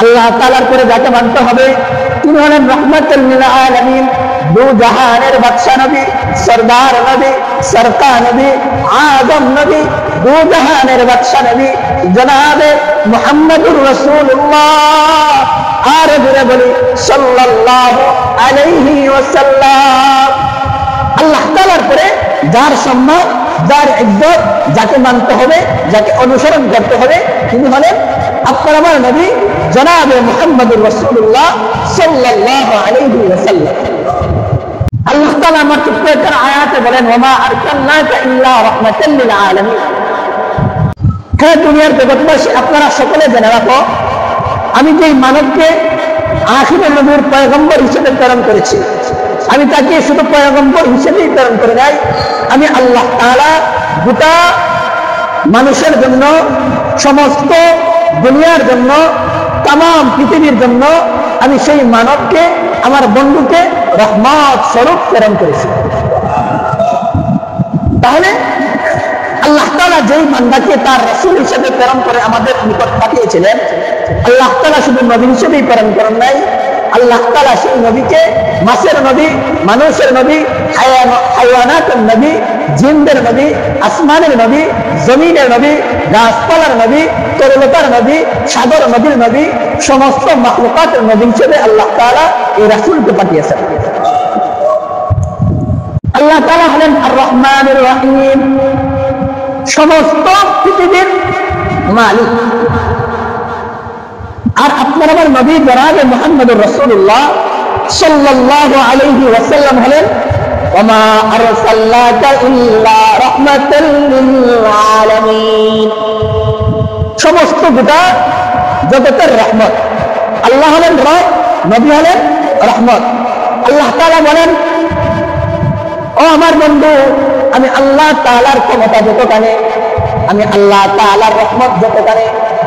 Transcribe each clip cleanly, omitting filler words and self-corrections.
আল্লাহ তাআলার পরে যাকে মানতে হবে তিনি হলেন রাহমাতুল লিল আলামিন, দু জাহানের বাদশা নবী, সরদার নবী, সরকা নবী, আদম নবী, দু জাহানের বাদশা নবী জনাবে মুহাম্মদুর রাসূলুল্লাহ। আর জোরে বলি সাল্লাল্লাহু আলাইহি ওয়াসাল্লাম। আল্লাহ তাআলার পরে যার সম্মান, যার ইজ্জত, যাকে মানতে হবে, যাকে অনুসরণ করতে হবে তিনি হলেন আপনার আমার নবী জনাবে মুহাম্মদুর রাসূলুল্লাহ সাল্লাল্লাহু আলাইহি ওয়াসাল্লাম। আল্লাহ তাআলা আমার ছোট্ট একটা আয়াতে বলেন ওমা আরসালনাকা ইল্লা রাহমাতাল লিল আলামিন। হে দুনিয়ার জগৎবাসী, আপনারা সকলে জেনে রাখো আমি যেই মানবকে আখিরের নবীর পয়গম্বর হিসেবে প্রেরণ করেছি, আমি তাকে শুধু পয়গম্বর হিসেবেই প্রেরণ করে নাই, আমি আল্লাহ তাআলা গোটা মানুষের জন্য, সমস্ত দুনিয়ার জন্য, তামাম পৃথিবীর জন্য আমি সেই মানবকে, আমার বন্ধুকে রহমত স্বরূপ প্রেরণ করেছি। তাহলে আল্লাহ তাআলা যেই বান্দাকে তার রাসূল হিসেবে প্রেরণ করে আমাদের নিকট পাঠিয়েছিলেন, আল্লাহ তাআলা শুধু নবী হিসেবেই প্রেরণ করেন নাই, আল্লাহ তাআলা সেই নবীকে মাছের নবী, মানুষের নবী, হায়াওয়ানাতের নবী, জিনদের নবী, আসমানের নবী, জমিনের নবী, গাছপালার নবী, তরলতার নবী, সাগর নদীর নবী, সমস্ত মাখলুকাতের নবী হিসেবে আল্লাহ তাআলা এই রাসূলকে পাঠিয়েছেন। আল্লাহ তাআলা হলেন আর রহমানুর রহিম, সমস্ত পৃথিবীর মালিক। আর আপনার আমার নবী জনাবে মুহাম্মদুর রাসূলুল্লাহ সাল্লাল্লাহু আলাইহি ওয়াসাল্লাম হলেন ওমা আরসালনাকা ইল্লা রাহমাতাল লিল আলামিন, সমস্ত গোটা জগতের রহমত। আল্লাহ হলেন রব, নবী হলেন রহমত। আল্লাহ তাআলা বলেন ও আমার বন্ধু, আমি আল্লাহ তাআলার ক্ষমতা যতখানে, আমি আল্লাহ তাআলার রহমত যতখানে,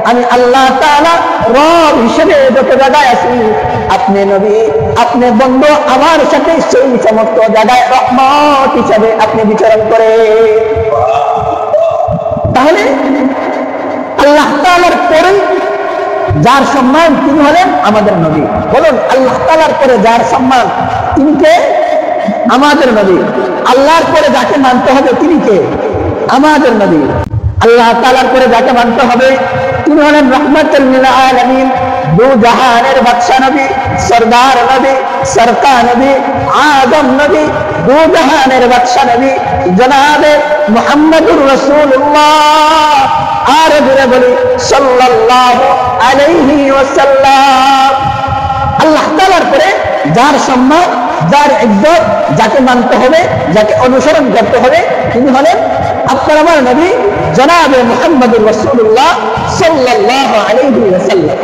আমি আল্লাহ তাআলা রব হিসেবে যত জায়গায় আছি, আপনি নবী, আপনি বন্ধু, আমার সাথে সেই সমস্ত জায়গায় রহমত হিসেবে আপনি বিচরণ করে। তাহলে আল্লাহ তাআলার পরে যার সম্মান তিনি হলেন আমাদের নবী। বলুন আল্লাহ তাআলার পরে যার সম্মান তিনি কে? আমাদের নবী। আল্লাহর পরে যাকে মানতে হবে তিনি কে? আমাদের নবী। আল্লাহ তাআলার পরে যাকে মানতে হবে তিনি হলেন রাহমাতুল লিল আলামিন, দু জাহানের বাদশা নবী, সরদার নবী, সরকা নবী, আদম নবী, দু জাহানের বাদশা নবী জনাবে মুহাম্মদুর রাসূলুল্লাহ। আর জোরে বলি সাল্লাল্লাহু আলাইহি ওয়াসাল্লাম। আল্লাহ তাআলার পরে যার সম্মান, যার ইজ্জত, যাকে মানতে হবে, যাকে অনুসরণ করতে হবে তিনি হলেন আপনার আমার নবী জনাবে মুহাম্মদুর রাসূলুল্লাহ সাল্লাল্লাহু আলাইহি ওয়াসাল্লাম।